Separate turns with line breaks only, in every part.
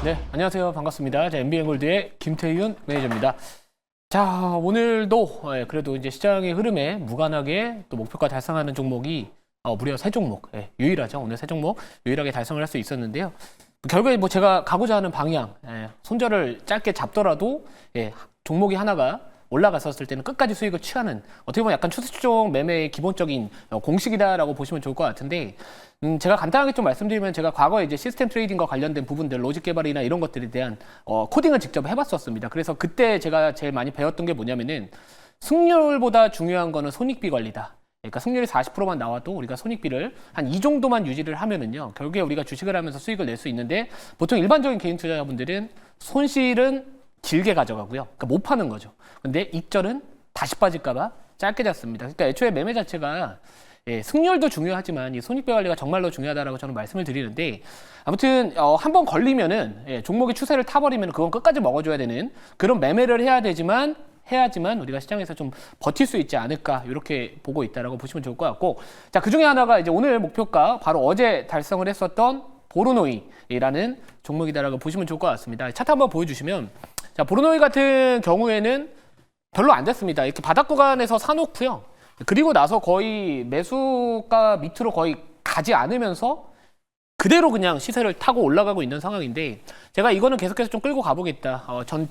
네, 안녕하세요. 반갑습니다. 자, MBN골드의 김태윤 매니저입니다. 자, 오늘도 그래도 이제 시장의 흐름에 무관하게 또 목표가 달성하는 종목이 무려 3종목, 유일하죠. 오늘 3종목 유일하게 달성을 할 수 있었는데요. 결국에 뭐 제가 가고자 하는 방향, 손절을 짧게 잡더라도 종목이 하나가 올라갔었을 때는 끝까지 수익을 취하는, 어떻게 보면 약간 추세종 매매의 기본적인 공식이다라고 보시면 좋을 것 같은데, 제가 간단하게 좀 말씀드리면, 제가 과거에 이제 시스템 트레이딩과 관련된 부분들, 로직 개발이나 이런 것들에 대한 코딩을 직접 해봤었습니다. 그래서 그때 제가 제일 많이 배웠던 게 뭐냐면은, 승률보다 중요한 거는 손익비 관리다. 그러니까 승률이 40%만 나와도 우리가 손익비를 한 이 정도만 유지를 하면은요, 결국에 우리가 주식을 하면서 수익을 낼 수 있는데, 보통 일반적인 개인 투자자분들은 손실은 길게 가져가고요. 그러니까 못 파는 거죠. 근데 익절은 다시 빠질까봐 짧게 잡습니다. 그러니까 애초에 매매 자체가 승률도 중요하지만 이 손익비 관리가 정말로 중요하다라고 저는 말씀을 드리는데, 아무튼 한번 걸리면은 종목의 추세를 타버리면 그건 끝까지 먹어줘야 되는 그런 매매를 해야지만 우리가 시장에서 좀 버틸 수 있지 않을까, 이렇게 보고 있다라고 보시면 좋을 것 같고, 자, 그 중에 하나가 이제 오늘 목표가 바로 어제 달성을 했었던 보르노이라는 종목이다라고 보시면 좋을 것 같습니다. 차트 한번 보여주시면, 자, 보르노이 같은 경우에는 별로 안 됐습니다. 이렇게 바닥 구간에서 사놓고요. 그리고 나서 거의 매수가 밑으로 거의 가지 않으면서 그대로 그냥 시세를 타고 올라가고 있는 상황인데, 제가 이거는 계속해서 좀 끌고 가보겠다.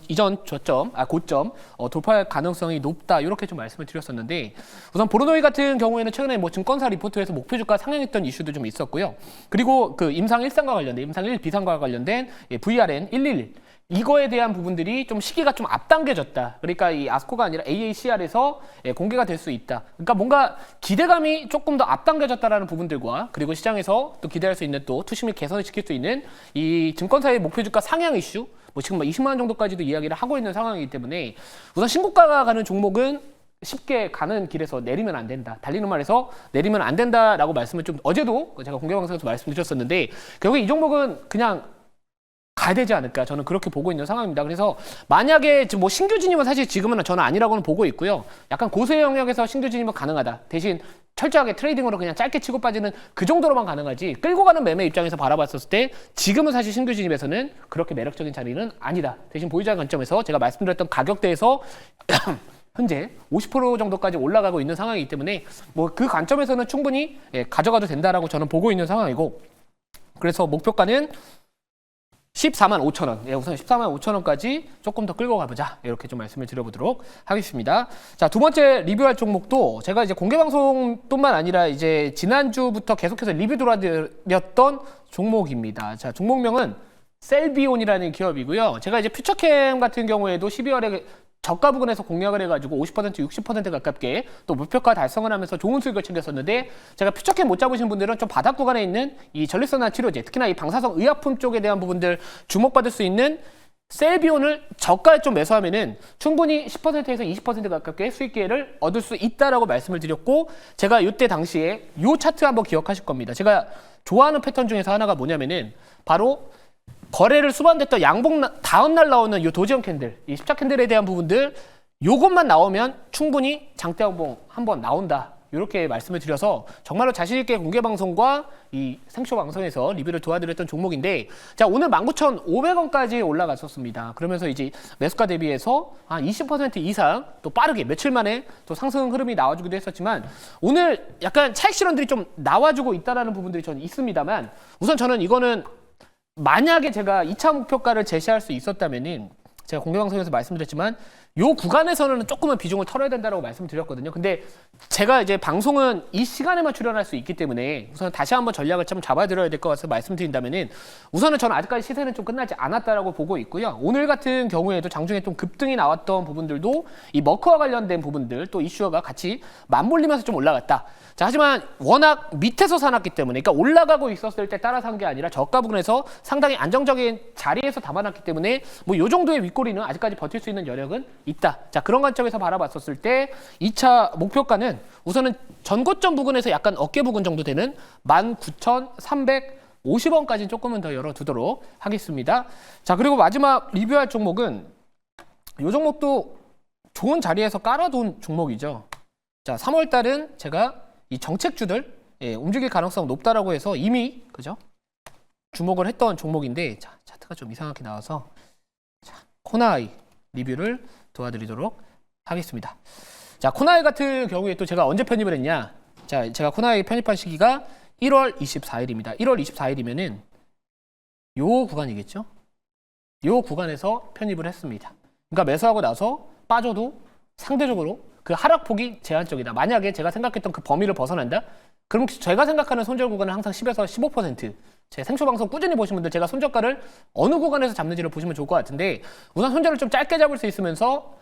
이전 고점 돌파할 가능성이 높다. 이렇게 좀 말씀을 드렸었는데, 우선 보르노이 같은 경우에는 최근에 뭐 증권사 리포트에서 목표 주가 상향했던 이슈도 좀 있었고요. 그리고 그 임상 1상과 관련된, 임상 1 비상과 관련된 VRN 111 이거에 대한 부분들이 좀 시기가 좀 앞당겨졌다. 그러니까 이 아스코가 아니라 AACR에서 공개가 될 수 있다. 그러니까 뭔가 기대감이 조금 더 앞당겨졌다라는 부분들과, 그리고 시장에서 또 기대할 수 있는 또 투심을 개선을 시킬 수 있는 이 증권사의 목표 주가 상향 이슈, 뭐 지금 20만 원 정도까지도 이야기를 하고 있는 상황이기 때문에, 우선 신고가가 가는 종목은 쉽게 가는 길에서 내리면 안 된다. 달리는 말에서 내리면 안 된다라고 말씀을 좀 어제도 제가 공개방송에서 말씀드렸었는데, 결국 이 종목은 그냥 가야 되지 않을까, 저는 그렇게 보고 있는 상황입니다. 그래서 만약에 뭐 신규 진입은 사실 지금은 저는 아니라고는 보고 있고요. 약간 고수의 영역에서 신규 진입은 가능하다. 대신 철저하게 트레이딩으로 그냥 짧게 치고 빠지는 그 정도로만 가능하지, 끌고 가는 매매 입장에서 바라봤었을 때 지금은 사실 신규 진입에서는 그렇게 매력적인 자리는 아니다. 대신 보유자 관점에서 제가 말씀드렸던 가격대에서 현재 50% 정도까지 올라가고 있는 상황이기 때문에 뭐 그 관점에서는 충분히 가져가도 된다라고 저는 보고 있는 상황이고, 그래서 목표가는 14만 5천 원. 우선 14만 5천 원까지 조금 더 끌고 가보자. 이렇게 좀 말씀을 드려보도록 하겠습니다. 자, 두 번째 리뷰할 종목도 제가 이제 공개방송뿐만 아니라 이제 지난주부터 계속해서 리뷰 들어드렸던 종목입니다. 자, 종목명은 셀비온이라는 기업이고요. 제가 이제 퓨처캠 같은 경우에도 12월에 저가 부근에서 공략을 해가지고 50%, 60% 가깝게 또 목표가 달성을 하면서 좋은 수익을 챙겼었는데, 제가 퓨처캠 못 잡으신 분들은 좀 바닥 구간에 있는 이 전립선암 치료제, 특히나 이 방사성 의약품 쪽에 대한 부분들 주목받을 수 있는 셀비온을 저가에 좀 매수하면은 충분히 10%에서 20% 가깝게 수익 기회를 얻을 수 있다라고 말씀을 드렸고, 제가 이때 당시에 이 차트 한번 기억하실 겁니다. 제가 좋아하는 패턴 중에서 하나가 뭐냐면은 바로 거래를 수반됐던 양봉 다음날 나오는 이 도지형 캔들, 이 십자 캔들에 대한 부분들, 요것만 나오면 충분히 장대 양봉 한번 나온다. 이렇게 말씀을 드려서 정말로 자신있게 공개방송과 이 생쇼 방송에서 리뷰를 도와드렸던 종목인데, 자, 오늘 19,500원까지 올라갔었습니다. 그러면서 이제 매수가 대비해서 한 20% 이상 또 빠르게 며칠 만에 또 상승 흐름이 나와주기도 했었지만, 오늘 약간 차익 실현들이 좀 나와주고 있다는 부분들이 저는 있습니다만, 우선 저는 이거는 만약에 제가 2차 목표가를 제시할 수 있었다면은, 제가 공개방송에서 말씀드렸지만 요 구간에서는 조금은 비중을 털어야 된다고 말씀드렸거든요. 근데 제가 이제 방송은 이 시간에만 출연할 수 있기 때문에 우선 다시 한번 전략을 좀 잡아드려야 될 것 같아서 말씀드린다면은, 우선은 저는 아직까지 시세는 좀 끝나지 않았다라고 보고 있고요. 오늘 같은 경우에도 장중에 좀 급등이 나왔던 부분들도 이 머크와 관련된 부분들, 또 이슈가 같이 맞물리면서 좀 올라갔다. 자, 하지만 워낙 밑에서 사놨기 때문에, 그러니까 올라가고 있었을 때 따라 산 게 아니라 저가 부분에서 상당히 안정적인 자리에서 담아놨기 때문에 뭐 요 정도의 윗꼬리는 아직까지 버틸 수 있는 여력은 있다. 자, 그런 관점에서 바라봤었을 때 2차 목표가는 우선은 전고점 부근에서 약간 어깨 부근 정도 되는 19,350원까지 조금은 더 열어두도록 하겠습니다. 자, 그리고 마지막 리뷰할 종목은 이 종목도 좋은 자리에서 깔아둔 종목이죠. 자, 3월 달은 제가 이 정책주들 움직일 가능성 높다라고 해서 이미 그죠? 주목을 했던 종목인데 자, 차트가 좀 이상하게 나와서 자, 코나이 리뷰를 도와드리도록 하겠습니다. 자, 코나이 같은 경우에 또 제가 언제 편입을 했냐? 자, 제가 코나이 편입한 시기가 1월 24일입니다. 1월 24일이면은 요 구간이겠죠? 요 구간에서 편입을 했습니다. 그러니까 매수하고 나서 빠져도 상대적으로 그 하락폭이 제한적이다. 만약에 제가 생각했던 그 범위를 벗어난다? 그럼 제가 생각하는 손절 구간은 항상 10에서 15%. 제 생초방송 꾸준히 보신 분들 제가 손절가를 어느 구간에서 잡는지를 보시면 좋을 것 같은데 우선 손절을 좀 짧게 잡을 수 있으면서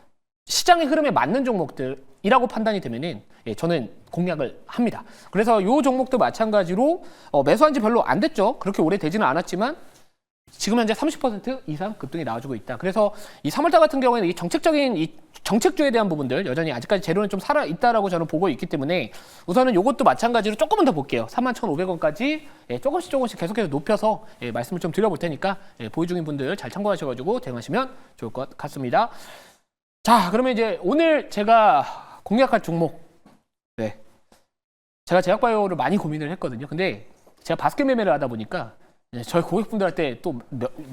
시장의 흐름에 맞는 종목들이라고 판단이 되면은 예, 저는 공략을 합니다. 그래서 이 종목도 마찬가지로 매수한 지 별로 안 됐죠. 그렇게 오래 되지는 않았지만 지금 현재 30% 이상 급등이 나와주고 있다. 그래서 이 3월달 같은 경우에는 이 정책적인 이 정책주에 대한 부분들 여전히 아직까지 재료는 좀 살아 있다라고 저는 보고 있기 때문에 우선은 이것도 마찬가지로 조금만 더 볼게요. 41,500원까지 예, 조금씩 계속해서 높여서 예, 말씀을 좀 드려볼 테니까 예, 보유 중인 분들 잘 참고하셔가지고 대응하시면 좋을 것 같습니다. 자, 그러면 이제 오늘 제가 공략할 종목, 네, 제가 제약바이오를 많이 고민을 했거든요. 근데 제가 바스켓 매매를 하다 보니까 저희 고객분들한테 또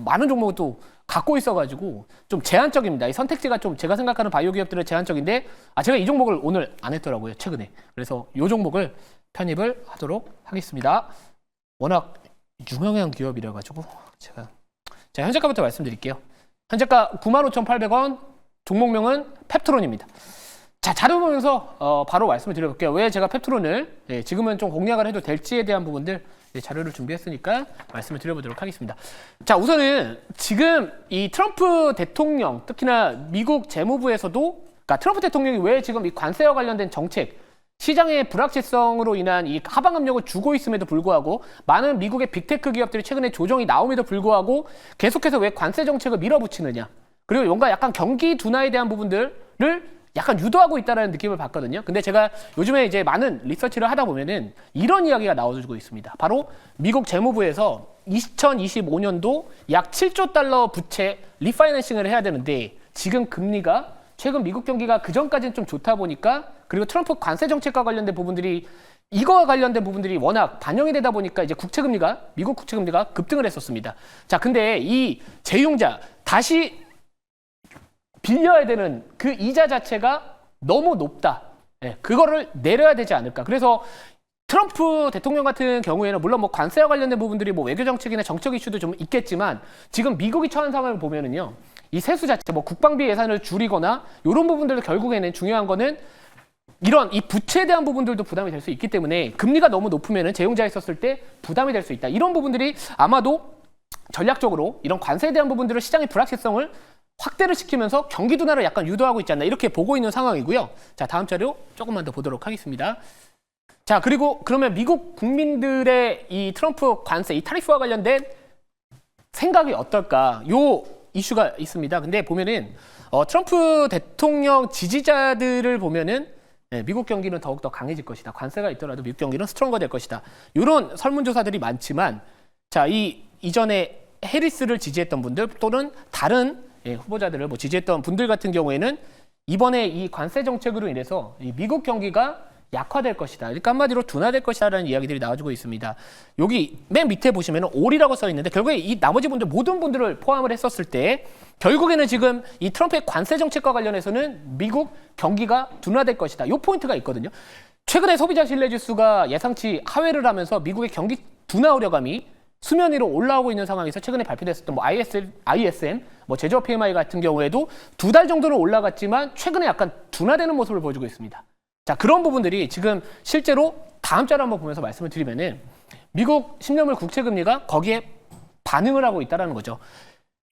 많은 종목을 또 갖고 있어가지고 좀 제한적입니다. 이 선택지가 좀 제가 생각하는 바이오 기업들은 제한적인데 제가 이 종목을 오늘 안 했더라고요. 최근에. 그래서 이 종목을 편입을 하도록 하겠습니다. 워낙 유명한 기업이라 가지고 제가 현재가부터 말씀드릴게요. 현재가 95,800원, 종목명은 펩트론입니다. 자, 자료 보면서 바로 말씀을 드려볼게요. 왜 제가 펩트론을 지금은 좀 공략을 해도 될지에 대한 부분들 자료를 준비했으니까 말씀을 드려보도록 하겠습니다. 자, 우선은 지금 이 트럼프 대통령, 특히나 미국 재무부에서도, 그러니까 트럼프 대통령이 왜 지금 이 관세와 관련된 정책, 시장의 불확실성으로 인한 이 하방 압력을 주고 있음에도 불구하고 많은 미국의 빅테크 기업들이 최근에 조정이 나옴에도 불구하고 계속해서 왜 관세 정책을 밀어붙이느냐. 그리고 뭔가 약간 경기 둔화에 대한 부분들을 약간 유도하고 있다는 느낌을 받거든요. 근데 제가 요즘에 이제 많은 리서치를 하다 보면은 이런 이야기가 나와주고 있습니다. 바로 미국 재무부에서 2025년도 약 7조 달러 부채 리파이낸싱을 해야 되는데 지금 금리가 최근 미국 경기가 그전까지는 좀 좋다 보니까 그리고 트럼프 관세 정책과 관련된 부분들이 이거와 관련된 부분들이 워낙 반영이 되다 보니까 이제 미국 국채금리가 급등을 했었습니다. 자, 근데 이 재융자 다시 빌려야 되는 그 이자 자체가 너무 높다. 예, 그거를 내려야 되지 않을까. 그래서 트럼프 대통령 같은 경우에는 물론 뭐 관세와 관련된 부분들이 뭐 외교 정책이나 정책 이슈도 좀 있겠지만 지금 미국이 처한 상황을 보면은요. 이 세수 자체 뭐 국방비 예산을 줄이거나 이런 부분들도 결국에는 중요한 거는 이런 이 부채에 대한 부분들도 부담이 될 수 있기 때문에 금리가 너무 높으면은 재용자에 있었을 때 부담이 될 수 있다. 이런 부분들이 아마도 전략적으로 이런 관세에 대한 부분들을 시장의 불확실성을 확대를 시키면서 경기 둔화를 약간 유도하고 있지 않나 이렇게 보고 있는 상황이고요. 자, 다음 자료 조금만 더 보도록 하겠습니다. 자, 그리고 그러면 미국 국민들의 이 트럼프 관세, 이 타리프와 관련된 생각이 어떨까? 요 이슈가 있습니다. 근데 보면은 트럼프 대통령 지지자들을 보면은 미국 경기는 더욱더 강해질 것이다. 관세가 있더라도 미국 경기는 스트롱거 될 것이다. 이런 설문조사들이 많지만 자, 이전에 해리스를 지지했던 분들 또는 다른 후보자들을 뭐 지지했던 분들 같은 경우에는 이번에 이 관세 정책으로 인해서 이 미국 경기가 약화될 것이다. 그러니까 한마디로 둔화될 것이다라는 이야기들이 나와주고 있습니다. 여기 맨 밑에 보시면 올이라고 써 있는데 결국에 이 나머지 분들 모든 분들을 포함을 했었을 때 결국에는 지금 이 트럼프의 관세 정책과 관련해서는 미국 경기가 둔화될 것이다. 이 포인트가 있거든요. 최근에 소비자 신뢰 지수가 예상치 하회를 하면서 미국의 경기 둔화 우려감이 수면 위로 올라오고 있는 상황에서 최근에 발표됐었던 뭐 ISM, 뭐 제조업 PMI 같은 경우에도 2달 정도는 올라갔지만 최근에 약간 둔화되는 모습을 보여주고 있습니다. 자, 그런 부분들이 지금 실제로 다음 자료 한번 보면서 말씀을 드리면은 미국 10년물 국채금리가 거기에 반응을 하고 있다는 거죠.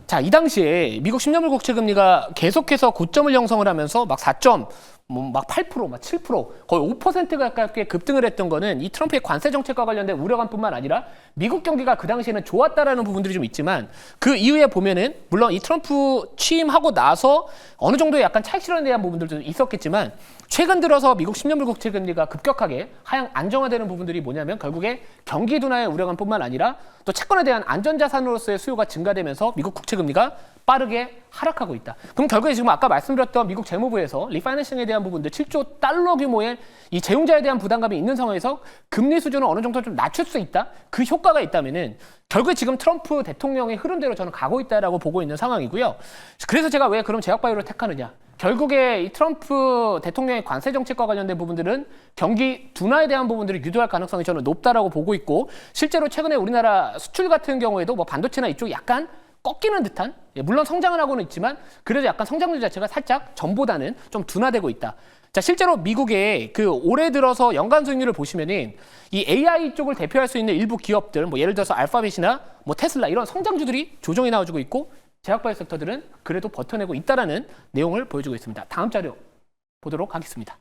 자, 이 당시에 미국 10년물 국채금리가 계속해서 고점을 형성을 하면서 막 4점, 막 8%, 막 7%, 거의 5%가 가깝게 급등을 했던 거는 이 트럼프의 관세 정책과 관련된 우려감뿐만 아니라 미국 경기가 그 당시에는 좋았다라는 부분들이 좀 있지만 그 이후에 보면은 물론 이 트럼프 취임하고 나서 어느 정도의 약간 차익 실현에 대한 부분들도 있었겠지만 최근 들어서 미국 10년물 국채 금리가 급격하게 하향 안정화되는 부분들이 뭐냐면 결국에 경기 둔화의 우려감뿐만 아니라 또 채권에 대한 안전자산으로서의 수요가 증가되면서 미국 국채 금리가 빠르게 하락하고 있다. 그럼 결국에 지금 아까 말씀드렸던 미국 재무부에서 리파이낸싱에 대한 대한 부분들 7조 달러 규모의 이 재용자에 대한 부담감이 있는 상황에서 금리 수준을 어느 정도 좀 낮출 수 있다. 그 효과가 있다면은 결국에 지금 트럼프 대통령의 흐름대로 저는 가고 있다라고 보고 있는 상황이고요. 그래서 제가 왜 그럼 제약바이오를 택하느냐? 결국에 이 트럼프 대통령의 관세 정책과 관련된 부분들은 경기 둔화에 대한 부분들을 유도할 가능성이 저는 높다라고 보고 있고, 실제로 최근에 우리나라 수출 같은 경우에도 뭐 반도체나 이쪽 약간 꺾이는 듯한, 물론 성장을 하고는 있지만 그래도 약간 성장률 자체가 살짝 전보다는 좀 둔화되고 있다. 자, 실제로 미국의 그 올해 들어서 연간 수익률을 보시면은 이 AI 쪽을 대표할 수 있는 일부 기업들, 뭐 예를 들어서 알파벳이나 뭐 테슬라 이런 성장주들이 조정이 나와주고 있고, 제약바이오 섹터들은 그래도 버텨내고 있다라는 내용을 보여주고 있습니다. 다음 자료 보도록 하겠습니다.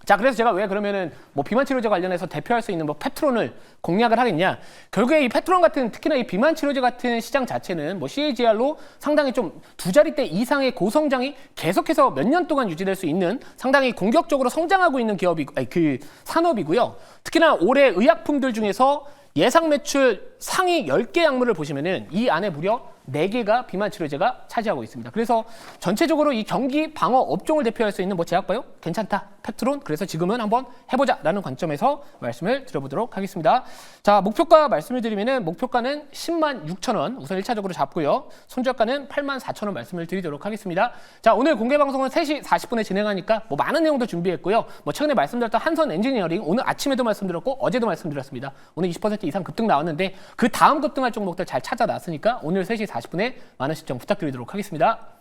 자, 그래서 제가 왜 그러면은 뭐 비만 치료제 관련해서 대표할 수 있는 뭐 페트론을 공략을 하겠냐? 결국에 이 페트론 같은, 특히나 이 비만 치료제 같은 시장 자체는 뭐 CAGR로 상당히 좀 두 자릿대 이상의 고성장이 계속해서 몇 년 동안 유지될 수 있는 상당히 공격적으로 성장하고 있는 그 산업이고요. 특히나 올해 의약품들 중에서 예상 매출 상위 10개 약물을 보시면은 이 안에 무려 4개가 비만 치료제가 차지하고 있습니다. 그래서 전체적으로 이 경기 방어 업종을 대표할 수 있는 뭐 제약바이오 괜찮다, 팩트론, 그래서 지금은 한번 해보자라는 관점에서 말씀을 드려보도록 하겠습니다. 자, 목표가 말씀을 드리면은 목표가는 10만 6천 원 우선 1차적으로 잡고요. 손절가는 8만 4천 원 말씀을 드리도록 하겠습니다. 자, 오늘 공개 방송은 3시 40분에 진행하니까 뭐 많은 내용도 준비했고요. 뭐 최근에 말씀드렸던 한선 엔지니어링 오늘 아침에도 말씀드렸고 어제도 말씀드렸습니다. 오늘 20% 이상 급등 나왔는데 그 다음 급등할 종목들 잘 찾아놨으니까 오늘 3시 40분에 많은 시청 부탁드리도록 하겠습니다.